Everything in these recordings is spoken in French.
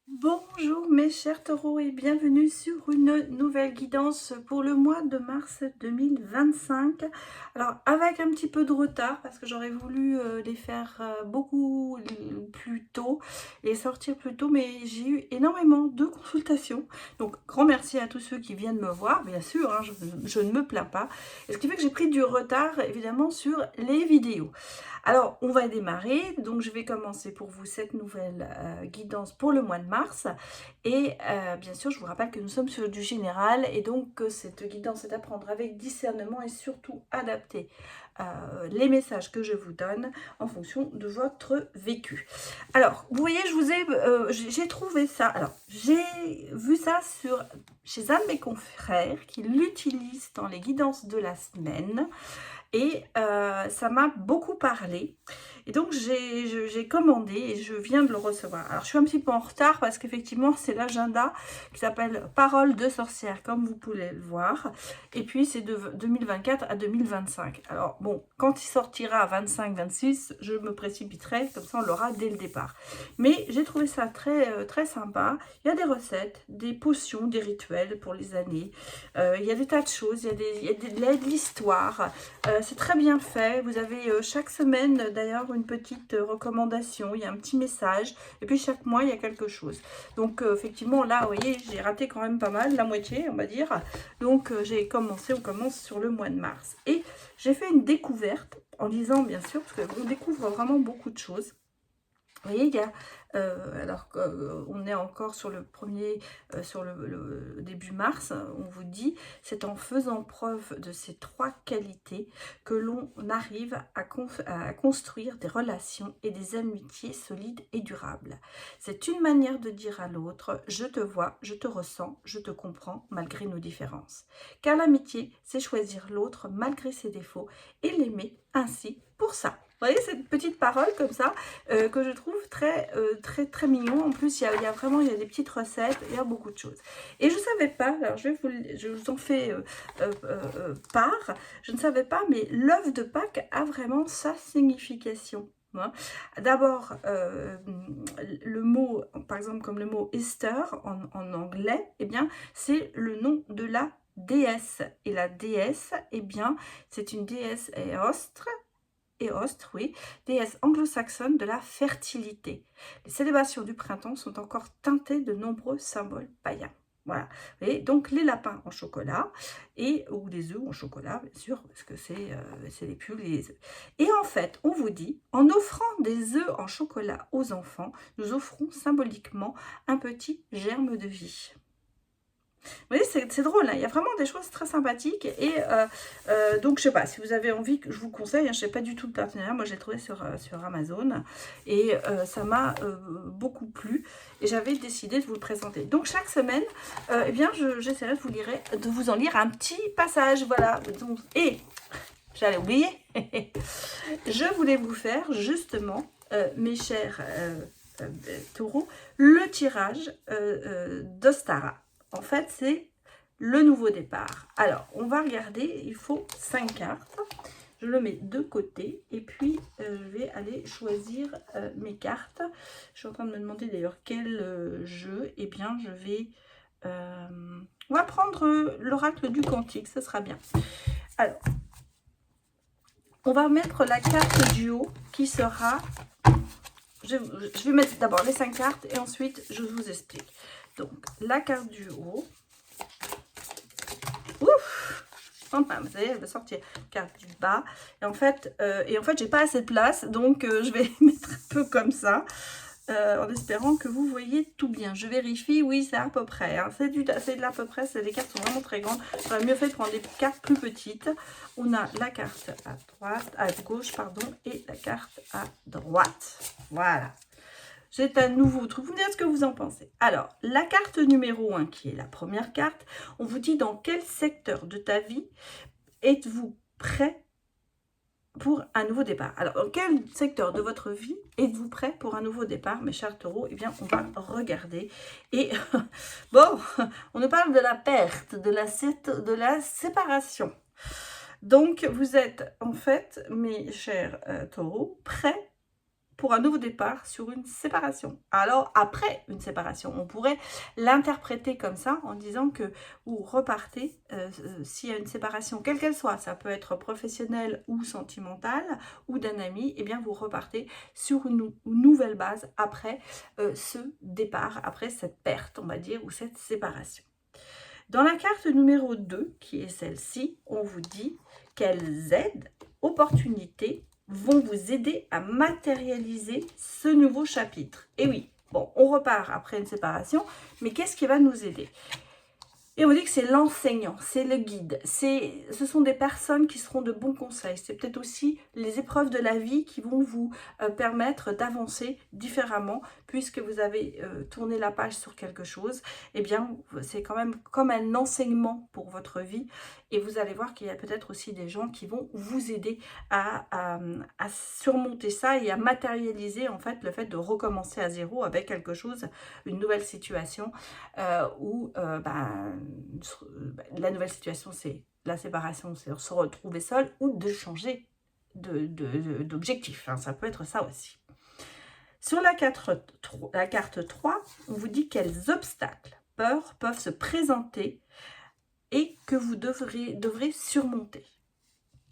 Bonjour mes chers taureaux et bienvenue sur une nouvelle guidance pour le mois de mars 2025. Alors avec un petit peu de retard parce que j'aurais voulu les faire beaucoup plus tôt et sortir plus tôt, mais j'ai eu énormément de consultations. Donc grand merci à tous ceux qui viennent me voir, bien sûr, hein, je ne me plains pas. Et ce qui fait que j'ai pris du retard évidemment sur les vidéos. Alors, on va démarrer. Donc, je vais commencer pour vous cette nouvelle guidance pour le mois de mars. Et bien sûr, je vous rappelle que nous sommes sur du général et donc que cette guidance est à prendre avec discernement et surtout adapter les messages que je vous donne en fonction de votre vécu. Alors, vous voyez, j'ai trouvé ça. Alors, j'ai vu ça chez un de mes confrères qui l'utilise dans les guidances de la semaine. Et ça m'a beaucoup parlé. Et donc, j'ai commandé et je viens de le recevoir. Alors, je suis un petit peu en retard parce qu'effectivement, c'est l'agenda qui s'appelle Parole de sorcière, comme vous pouvez le voir. Et puis, c'est de 2024 à 2025. Alors, bon, quand il sortira à 25-26, je me précipiterai. Comme ça, on l'aura dès le départ. Mais j'ai trouvé ça très sympa. Il y a des recettes, des potions, des rituels pour les années. Il y a des tas de choses. Il y a de l'histoire. C'est très bien fait. Vous avez chaque semaine d'ailleurs une petite recommandation. Il y a un petit message. Et puis chaque mois, il y a quelque chose. Donc effectivement, là, vous voyez, j'ai raté quand même pas mal, la moitié, on va dire. Donc on commence sur le mois de mars. Et j'ai fait une découverte en lisant, bien sûr, parce qu'on découvre vraiment beaucoup de choses. Vous voyez, il y a, alors qu'on est encore sur le premier, sur le début mars, on vous dit, c'est en faisant preuve de ces trois qualités que l'on arrive à construire des relations et des amitiés solides et durables. C'est une manière de dire à l'autre, je te vois, je te ressens, je te comprends malgré nos différences. Car l'amitié, c'est choisir l'autre malgré ses défauts et l'aimer ainsi pour ça. Vous voyez cette petite parole comme ça que je trouve très mignon. En plus, il y a vraiment des petites recettes, il y a beaucoup de choses. Et je ne savais pas, alors je vous en fais part, je ne savais pas, mais l'œuf de Pâques a vraiment sa signification. Hein. D'abord, le mot, par exemple, comme le mot Esther en anglais, eh bien, c'est le nom de la déesse. Et la déesse, eh bien, c'est une déesse Éostre, oui, déesse anglo-saxonne de la fertilité. Les célébrations du printemps sont encore teintées de nombreux symboles païens. Voilà. Et donc les lapins en chocolat ou les œufs en chocolat, bien sûr, parce que c'est les pulls et les œufs. Et en fait, on vous dit, en offrant des œufs en chocolat aux enfants, nous offrons symboliquement un petit germe de vie. Vous voyez, c'est drôle, hein. Il y a vraiment des choses très sympathiques. Et donc, je sais pas, si vous avez envie, que je vous conseille, hein, je sais pas du tout le partenariat. Moi, j'ai trouvé sur Amazon. Et ça m'a beaucoup plu. Et j'avais décidé de vous le présenter. Donc, chaque semaine, eh bien, j'essaierai de vous en lire un petit passage. Voilà. Donc, et, j'allais oublier, je voulais vous faire, justement, mes chers taureaux, le tirage d'Ostara. En fait, c'est le nouveau départ. Alors, on va regarder, il faut 5 cartes. Je le mets de côté et puis je vais aller choisir mes cartes. Je suis en train de me demander d'ailleurs quel jeu. Eh bien, je vais... on va prendre l'oracle du Cantique, ce sera bien. Alors, on va mettre la carte du haut qui sera... Je vais mettre d'abord les 5 cartes et ensuite je vous explique. Donc, la carte du haut. Ouf! Enfin, vous savez, elle va sortir. Carte du bas. Et en fait, j'ai pas assez de place, donc je vais mettre un peu comme ça. En espérant que vous voyez tout bien. Je vérifie, oui, c'est à peu près. Hein. C'est de l'à peu près, les cartes sont vraiment très grandes. J'aurais mieux fait de prendre des cartes plus petites. On a la carte à gauche, pardon, et la carte à droite. Voilà. C'est un nouveau truc. Vous me direz ce que vous en pensez. Alors, la carte numéro 1, qui est la première carte, on vous dit dans quel secteur de ta vie êtes-vous prêt pour un nouveau départ. Alors, dans quel secteur de votre vie êtes-vous prêt pour un nouveau départ, mes chers taureaux? Eh bien, on va regarder. Et bon, on nous parle de la perte, de la séparation. Donc, vous êtes, en fait, mes chers taureaux, prêts pour un nouveau départ sur une séparation. Alors, après une séparation, on pourrait l'interpréter comme ça, en disant que vous repartez, s'il y a une séparation, quelle qu'elle soit, ça peut être professionnelle ou sentimentale, ou d'un ami, et bien vous repartez sur une nouvelle base après ce départ, après cette perte, on va dire, ou cette séparation. Dans la carte numéro 2, qui est celle-ci, on vous dit quelles aides, opportunités vont vous aider à matérialiser ce nouveau chapitre. Et oui, bon, on repart après une séparation, mais qu'est-ce qui va nous aider? Et on dit que c'est l'enseignant, c'est le guide, ce sont des personnes qui seront de bons conseils. C'est peut-être aussi les épreuves de la vie qui vont vous permettre d'avancer différemment, puisque vous avez tourné la page sur quelque chose. Eh bien, c'est quand même comme un enseignement pour votre vie. Et vous allez voir qu'il y a peut-être aussi des gens qui vont vous aider à surmonter ça et à matérialiser en fait le fait de recommencer à zéro avec quelque chose, une nouvelle situation où la nouvelle situation, c'est la séparation, c'est se retrouver seul ou de changer d'objectif. Hein, ça peut être ça aussi. Sur la carte 3, on vous dit quels obstacles, peurs peuvent se présenter et que vous devrez surmonter.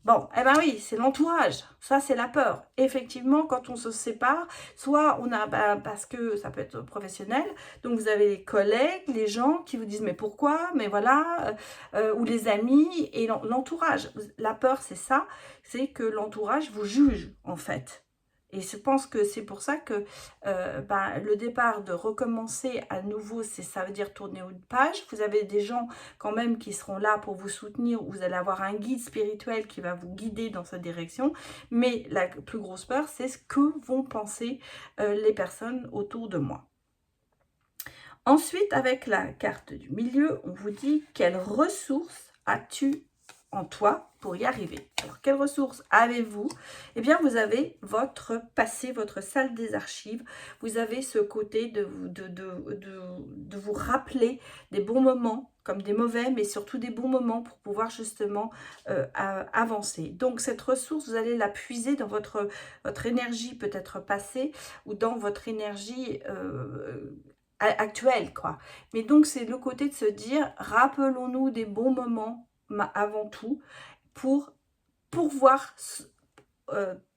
Bon, eh ben oui, c'est l'entourage, ça c'est la peur. Effectivement, quand on se sépare, soit on a, parce que ça peut être professionnel, donc vous avez les collègues, les gens qui vous disent mais pourquoi, mais voilà, ou les amis et l'entourage. La peur c'est ça, c'est que l'entourage vous juge en fait. Et je pense que c'est pour ça que le départ de recommencer à nouveau, ça veut dire tourner une page. Vous avez des gens quand même qui seront là pour vous soutenir. Vous allez avoir un guide spirituel qui va vous guider dans cette direction. Mais la plus grosse peur, c'est ce que vont penser les personnes autour de moi. Ensuite, avec la carte du milieu, on vous dit quelles ressources as-tu en toi pour y arriver. Alors, quelles ressources avez-vous? Eh bien, vous avez votre passé, votre salle des archives. Vous avez ce côté de vous rappeler des bons moments, comme des mauvais, mais surtout des bons moments pour pouvoir justement avancer. Donc, cette ressource, vous allez la puiser dans votre énergie peut-être passée ou dans votre énergie actuelle, quoi. Mais donc, c'est le côté de se dire, rappelons-nous des bons moments avant tout, pour pouvoir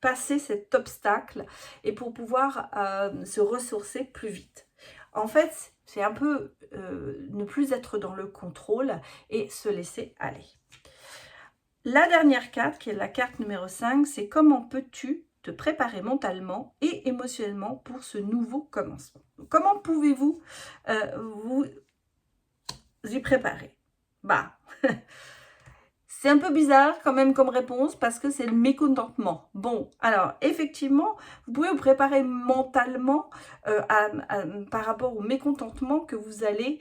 passer cet obstacle et pour pouvoir se ressourcer plus vite. En fait, c'est un peu ne plus être dans le contrôle et se laisser aller. La dernière carte, qui est la carte numéro 5, c'est comment peux-tu te préparer mentalement et émotionnellement pour ce nouveau commencement. Donc, comment pouvez-vous vous y préparer? C'est un peu bizarre quand même comme réponse parce que c'est le mécontentement. Bon, alors effectivement, vous pouvez vous préparer mentalement par rapport au mécontentement que vous allez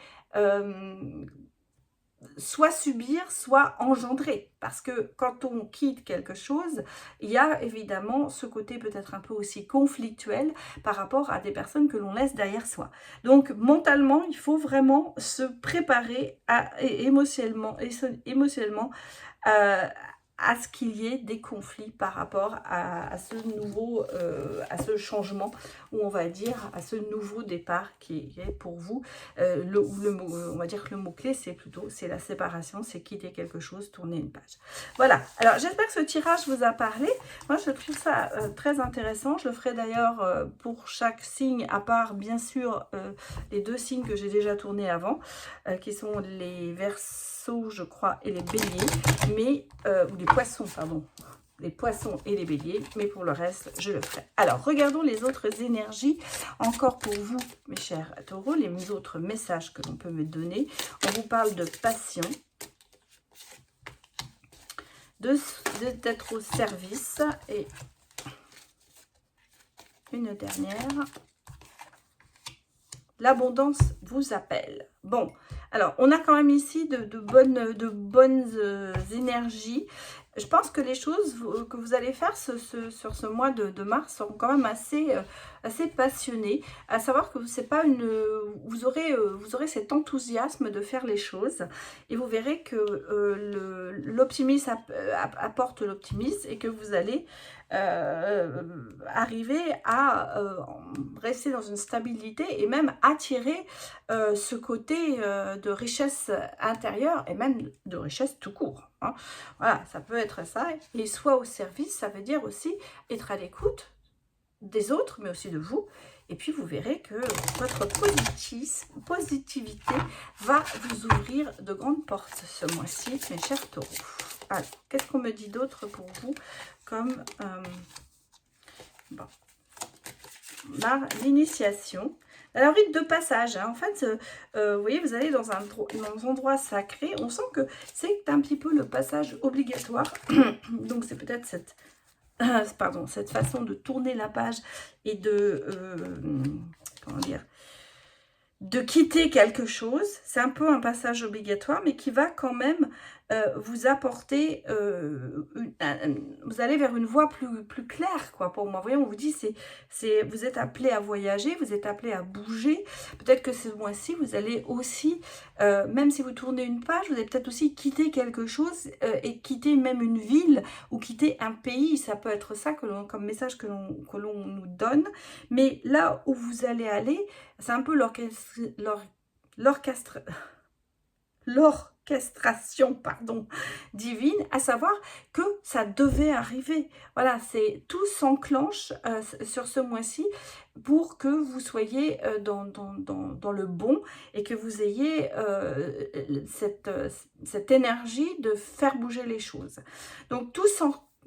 soit subir, soit engendrer. Parce que quand on quitte quelque chose, il y a évidemment ce côté peut-être un peu aussi conflictuel par rapport à des personnes que l'on laisse derrière soi. Donc mentalement, il faut vraiment se préparer émotionnellement à ce qu'il y ait des conflits par rapport à ce nouveau, à ce changement, ou on va dire à ce nouveau départ qui est pour vous. On va dire que le mot-clé, c'est la séparation, c'est quitter quelque chose, tourner une page. Voilà, alors j'espère que ce tirage vous a parlé. Moi, je trouve ça très intéressant. Je le ferai d'ailleurs pour chaque signe, à part bien sûr les 2 signes que j'ai déjà tournés avant, qui sont les Verseaux, je crois, et les Béliers, mais ou les Poissons, pardon, les Poissons et les Béliers, mais pour le reste, je le ferai. Alors, regardons les autres énergies, encore pour vous, mes chers taureaux, les autres messages que l'on peut me donner. On vous parle de passion, d'être au service, et une dernière, l'abondance vous appelle. Bon, alors on a quand même ici de bonnes énergies. Je pense que les choses que vous allez faire sur ce mois de mars sont quand même assez passionnées. À savoir que c'est pas vous aurez cet enthousiasme de faire les choses et vous verrez que l'optimisme apporte l'optimisme et que vous allez arriver à rester dans une stabilité et même attirer ce côté de richesse intérieure et même de richesse tout court. Hein. Voilà, ça peut être ça. Et soit au service, ça veut dire aussi être à l'écoute des autres, mais aussi de vous. Et puis, vous verrez que votre positivité va vous ouvrir de grandes portes ce mois-ci, mes chers taureaux. Alors, qu'est-ce qu'on me dit d'autre pour vous comme bon, l'initiation? Alors, rite de passage, hein. En fait, vous voyez, vous allez dans un endroit sacré. On sent que c'est un petit peu le passage obligatoire. Donc, c'est peut-être cette façon de tourner la page et de, comment dire, de quitter quelque chose. C'est un peu un passage obligatoire, mais qui va quand même vous apporter, vous allez vers une voie plus claire, quoi, pour moi. Vous voyez, on vous dit, vous êtes appelé à voyager, vous êtes appelé à bouger. Peut-être que ce mois-ci, vous allez aussi, même si vous tournez une page, vous allez peut-être aussi quitter quelque chose et quitter même une ville ou quitter un pays. Ça peut être ça comme message que l'on nous donne. Mais là où vous allez aller, c'est un peu l'orchestration divine, à savoir que ça devait arriver. Voilà, tout s'enclenche sur ce mois-ci pour que vous soyez dans le bon et que vous ayez cette énergie de faire bouger les choses. Donc tout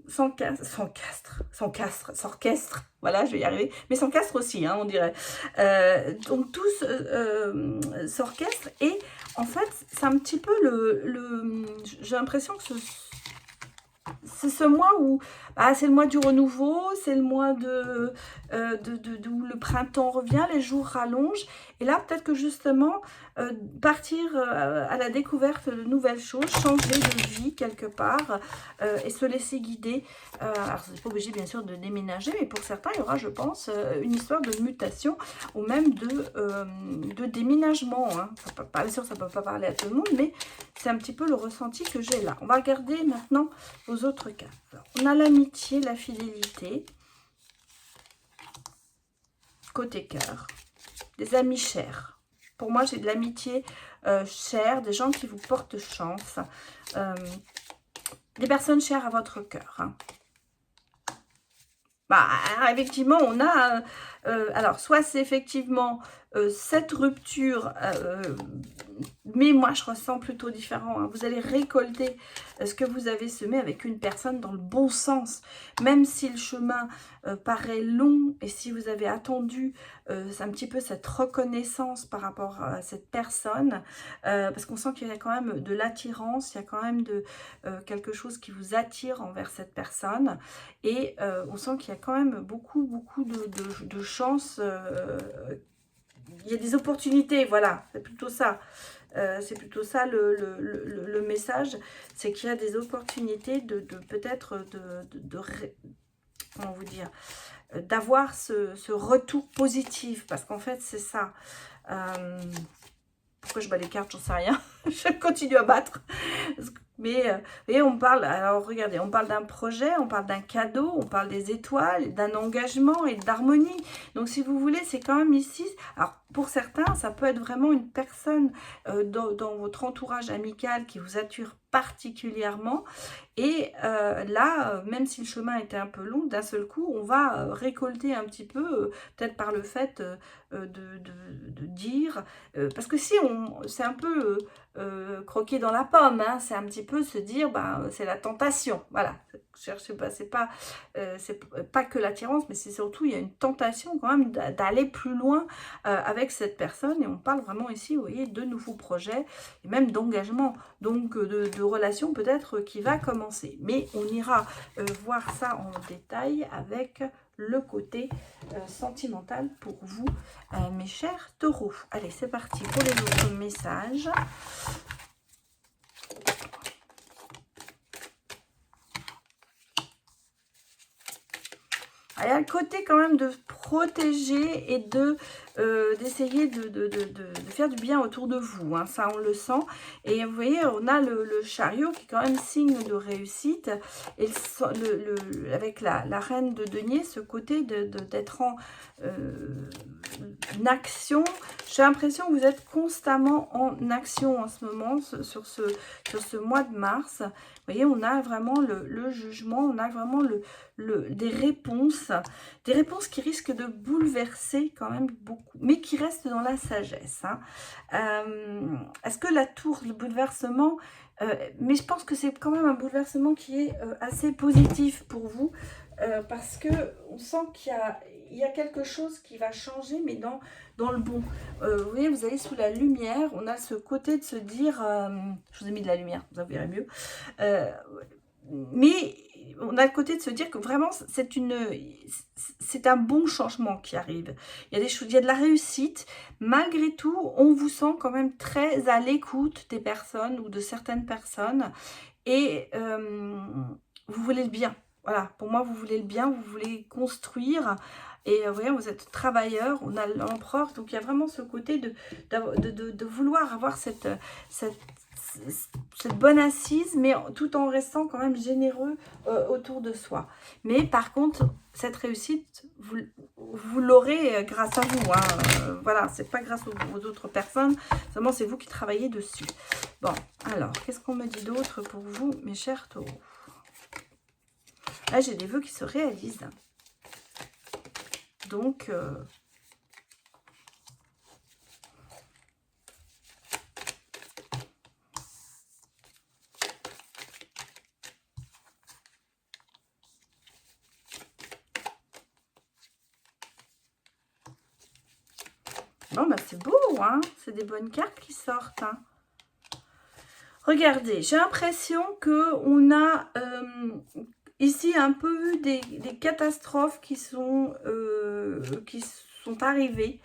s'orchestre, voilà, je vais y arriver, mais s'encastre aussi, hein, on dirait. Donc tout s'orchestre et en fait, c'est un petit peu j'ai l'impression que c'est ce mois où c'est le mois du renouveau, c'est le mois où le printemps revient, les jours rallongent. Et là, peut-être que justement, partir à la découverte de nouvelles choses, changer de vie quelque part et se laisser guider. Alors, c'est pas obligé, bien sûr, de déménager, mais pour certains, il y aura, je pense, une histoire de mutation ou même de déménagement. Hein. Bien sûr, ça ne peut pas parler à tout le monde, mais c'est un petit peu le ressenti que j'ai là. On va regarder maintenant aux autres cas. Alors, on a l'amitié, la fidélité, côté cœur, des amis chers. Pour moi, j'ai de l'amitié chère, des gens qui vous portent chance, des personnes chères à votre cœur. Hein. Effectivement, on a... alors, soit c'est effectivement cette rupture, mais moi, je ressens plutôt différent. Hein. Vous allez récolter ce que vous avez semé avec une personne dans le bon sens. Même si le chemin paraît long et si vous avez attendu c'est un petit peu cette reconnaissance par rapport à cette personne, parce qu'on sent qu'il y a quand même de l'attirance, il y a quand même quelque chose qui vous attire envers cette personne. Et on sent qu'il y a quand même beaucoup de chance. Il y a des opportunités, voilà, c'est plutôt ça. C'est plutôt ça le message, c'est qu'il y a des opportunités peut-être comment vous dire, d'avoir ce retour positif, parce qu'en fait c'est ça. Pourquoi je bats les cartes, j'en sais rien. Je continue à battre. Mais vous voyez, on parle, alors regardez, on parle d'un projet, on parle d'un cadeau, on parle des étoiles, d'un engagement et d'harmonie. Donc si vous voulez, c'est quand même ici, alors pour certains, ça peut être vraiment une personne dans votre entourage amical qui vous attire particulièrement. Et là, même si le chemin était un peu long, d'un seul coup, on va récolter un petit peu, peut-être par le fait de dire, parce que si c'est un peu croquer dans la pomme, hein, c'est un petit peu se dire, c'est la tentation, voilà. C'est pas que l'attirance, mais c'est surtout, il y a une tentation quand même d'aller plus loin avec cette personne, et on parle vraiment ici, vous voyez, de nouveaux projets, et même d'engagement, donc de relations peut-être qui va commencer. Mais on ira voir ça en détail avec le côté sentimental pour vous, mes chers taureaux. Allez, c'est parti pour les autres messages. Il y a le côté quand même de protéger et d'essayer de faire du bien autour de vous, hein, ça on le sent. Et vous voyez, on a le chariot qui est quand même signe de réussite, et avec la reine de denier, ce côté d'être en action. J'ai l'impression que vous êtes constamment en action en ce moment, sur ce mois de mars. Vous voyez, on a vraiment le jugement, on a vraiment des réponses qui risquent de bouleverser quand même beaucoup, mais qui restent dans la sagesse, hein. Est-ce que la tour, le bouleversement, mais je pense que c'est quand même un bouleversement qui est assez positif pour vous, parce que on sent qu'il y a quelque chose qui va changer, mais dans le bon. Vous voyez, vous allez sous la lumière, on a ce côté de se dire, je vous ai mis de la lumière, vous en verrez mieux, mais on a le côté de se dire que vraiment c'est un bon changement qui arrive. Il y a des choses, il y a de la réussite. Malgré tout, on vous sent quand même très à l'écoute des personnes ou de certaines personnes, et vous voulez le bien. Voilà, pour moi, vous voulez le bien, vous voulez construire. Et vous voyez, vous êtes travailleur, on a l'empereur, donc il y a vraiment ce côté de vouloir avoir cette bonne assise, mais tout en restant quand même généreux autour de soi. Mais par contre, cette réussite, vous l'aurez grâce à vous, hein. Voilà, c'est pas grâce aux autres personnes, seulement c'est vous qui travaillez dessus. Bon, alors, qu'est-ce qu'on me dit d'autre pour vous, mes chers taureaux? Là, j'ai des vœux qui se réalisent. Donc, bon, bah c'est beau, hein, c'est des bonnes cartes qui sortent, hein. Regardez, j'ai l'impression qu'on a ici un peu eu des catastrophes qui sont arrivées.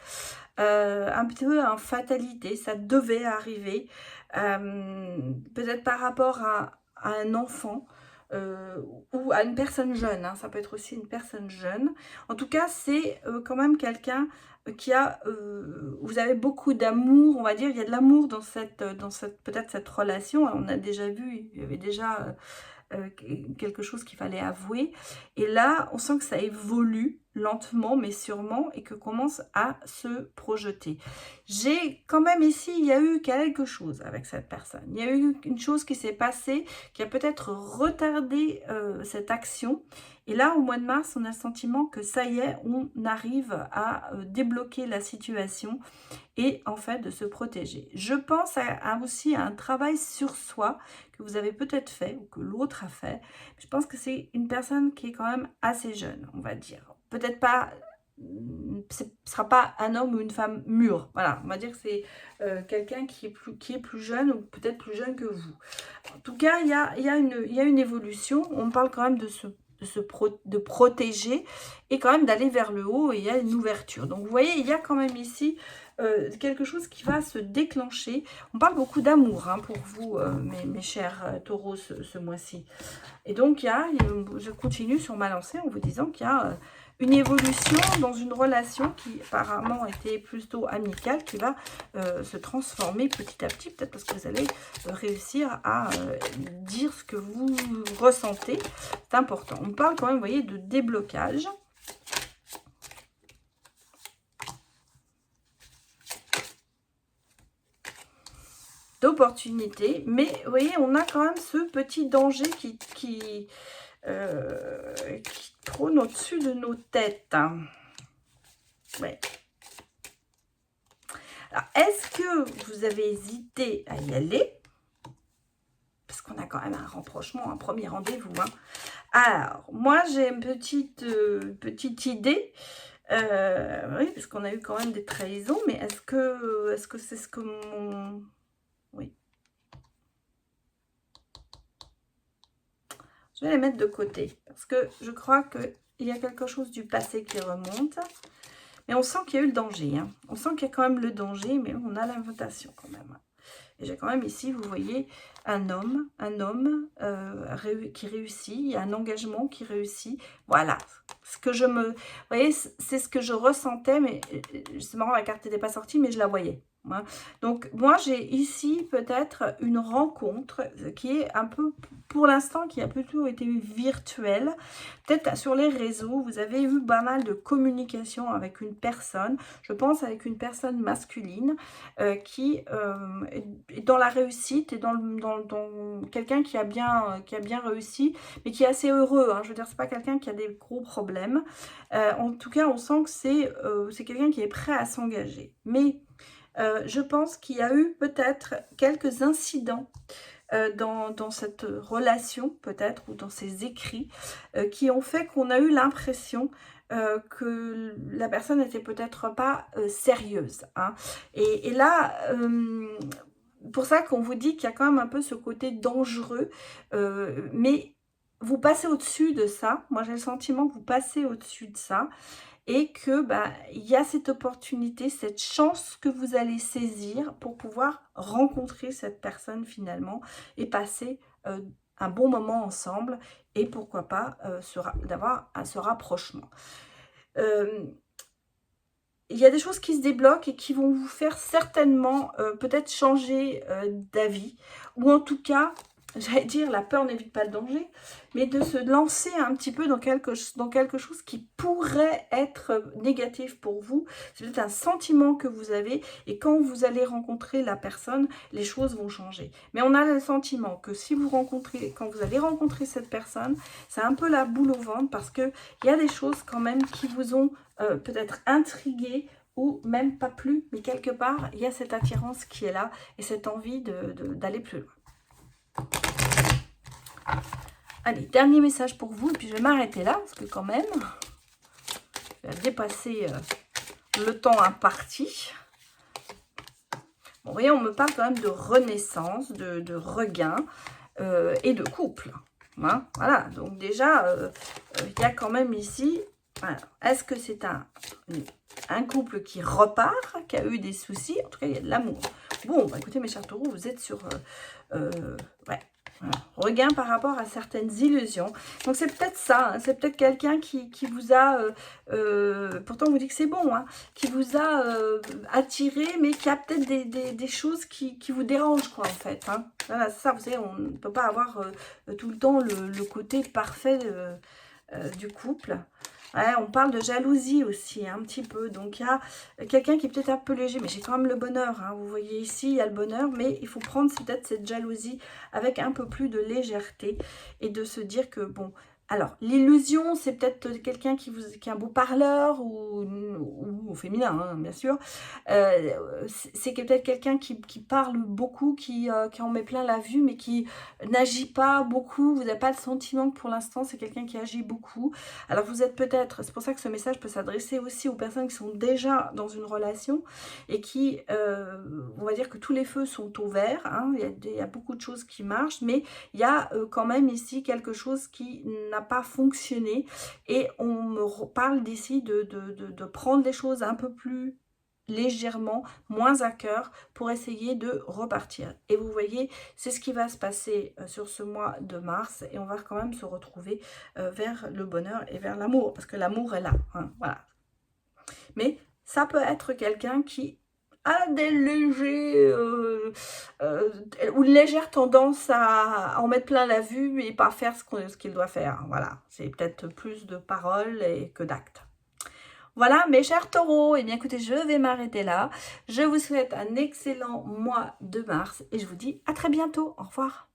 Un petit peu en fatalité, ça devait arriver. Peut-être par rapport à un enfant ou à une personne jeune, hein, ça peut être aussi une personne jeune. En tout cas, c'est quand même quelqu'un qui a, vous avez beaucoup d'amour, on va dire, il y a de l'amour dans peut-être cette relation. On a déjà vu, il y avait déjà quelque chose qu'il fallait avouer. Et là, on sent que ça évolue lentement, mais sûrement, et que commence à se projeter. J'ai quand même ici, il y a eu quelque chose avec cette personne. Il y a eu une chose qui s'est passée, qui a peut-être retardé cette action. Et là, au mois de mars, on a le sentiment que ça y est, on arrive à débloquer la situation et en fait de se protéger. Je pense aussi à un travail sur soi que vous avez peut-être fait ou que l'autre a fait. Je pense que c'est une personne qui est quand même assez jeune, on va dire. Peut-être pas, ce ne sera pas un homme ou une femme mûre. Voilà, on va dire que c'est quelqu'un qui est plus jeune ou peut-être plus jeune que vous. En tout cas, il y a une évolution. On parle quand même de protéger et quand même d'aller vers le haut, et il y a une ouverture. Donc vous voyez, il y a quand même ici quelque chose qui va se déclencher. On parle beaucoup d'amour, hein, pour vous, mes chers taureaux, ce mois-ci. Et donc, je continue sur ma lancée en vous disant qu'il y a une évolution dans une relation qui apparemment était plutôt amicale, qui va se transformer petit à petit, peut-être parce que vous allez réussir à dire ce que vous ressentez. C'est important. On parle quand même, vous voyez, de déblocage. D'opportunités, mais vous voyez, on a quand même ce petit danger qui trône au-dessus de nos têtes. Ouais. Alors, est-ce que vous avez hésité à y aller? Parce qu'on a quand même un rapprochement, un premier rendez-vous, hein. Alors, moi, j'ai une petite idée. Oui, parce qu'on a eu quand même des trahisons, mais est-ce que c'est ce que mon... Oui. Je vais les mettre de côté parce que je crois qu'il y a quelque chose du passé qui remonte. Mais on sent qu'il y a eu le danger, hein. On sent qu'il y a quand même le danger, mais on a l'invitation quand même. Et j'ai quand même ici, vous voyez, un homme qui réussit, il y a un engagement qui réussit. Voilà, ce que je me... Vous voyez, c'est ce que je ressentais, mais c'est marrant, la carte n'était pas sortie, mais je la voyais. Hein. Donc, moi, j'ai ici peut-être une rencontre qui est un peu, pour l'instant, qui a plutôt été virtuelle. Peut-être sur les réseaux, vous avez eu pas mal de communication avec une personne, je pense avec une personne masculine qui est dans la réussite et dans quelqu'un qui a bien réussi, mais qui est assez heureux. Hein. Je veux dire, c'est pas quelqu'un qui a des gros problèmes. En tout cas, on sent que c'est quelqu'un qui est prêt à s'engager. Mais je pense qu'il y a eu peut-être quelques incidents dans cette relation, peut-être, ou dans ces écrits, qui ont fait qu'on a eu l'impression que la personne n'était peut-être pas sérieuse. Hein. Et là, pour ça qu'on vous dit qu'il y a quand même un peu ce côté dangereux, mais vous passez au-dessus de ça. Moi, j'ai le sentiment que vous passez au-dessus de ça. Et que il y a cette opportunité, cette chance que vous allez saisir pour pouvoir rencontrer cette personne finalement et passer un bon moment ensemble et pourquoi pas d'avoir ce rapprochement. Il y a des choses qui se débloquent et qui vont vous faire certainement peut-être changer d'avis ou en tout cas, j'allais dire, la peur n'évite pas le danger, mais de se lancer un petit peu dans quelque chose qui pourrait être négatif pour vous. C'est peut-être un sentiment que vous avez et quand vous allez rencontrer la personne, les choses vont changer. Mais on a le sentiment que quand vous allez rencontrer cette personne, c'est un peu la boule au ventre parce qu'il y a des choses quand même qui vous ont peut-être intrigué ou même pas plu, mais quelque part, il y a cette attirance qui est là et cette envie d'aller plus loin. Allez, dernier message pour vous, et puis je vais m'arrêter là, parce que quand même, je vais dépasser le temps imparti. Bon, vous voyez, on me parle quand même de renaissance, de regain et de couple. Hein, voilà, donc déjà, il y a quand même ici, est-ce que c'est un couple qui repart, qui a eu des soucis? En tout cas, il y a de l'amour. Bon, bah, écoutez, mes chers taureaux, vous êtes sur... regain par rapport à certaines illusions. Donc c'est peut-être ça, hein, c'est peut-être quelqu'un qui vous a, pourtant on vous dit que c'est bon, hein, qui vous a attiré, mais qui a peut-être des choses qui vous dérangent, quoi, en fait. Hein. Voilà, ça, vous savez, on ne peut pas avoir tout le temps le côté parfait du couple. Ouais, on parle de jalousie aussi, un petit peu. Donc, il y a quelqu'un qui est peut-être un peu léger, mais j'ai quand même le bonheur. Hein. Vous voyez ici, il y a le bonheur, mais il faut prendre peut-être cette jalousie avec un peu plus de légèreté et de se dire que, bon... Alors, l'illusion, c'est peut-être quelqu'un qui est un beau parleur ou féminin, hein, bien sûr. C'est peut-être quelqu'un qui parle beaucoup, qui en met plein la vue, mais qui n'agit pas beaucoup. Vous n'avez pas le sentiment que pour l'instant, c'est quelqu'un qui agit beaucoup. Alors, vous êtes peut-être, c'est pour ça que ce message peut s'adresser aussi aux personnes qui sont déjà dans une relation et qui, on va dire que tous les feux sont au vert. Hein, il y a beaucoup de choses qui marchent, mais il y a quand même ici quelque chose qui n'a pas fonctionné et on me parle d'ici de prendre les choses un peu plus légèrement, moins à cœur pour essayer de repartir. Et vous voyez, c'est ce qui va se passer sur ce mois de mars et on va quand même se retrouver vers le bonheur et vers l'amour parce que l'amour est là. Hein, voilà. Mais ça peut être quelqu'un qui a des légers ou une légère tendance à en mettre plein la vue et pas faire ce qu'il doit faire. Voilà, c'est peut-être plus de paroles que d'actes. Voilà, mes chers taureaux, et bien écoutez, je vais m'arrêter là. Je vous souhaite un excellent mois de mars et je vous dis à très bientôt. Au revoir.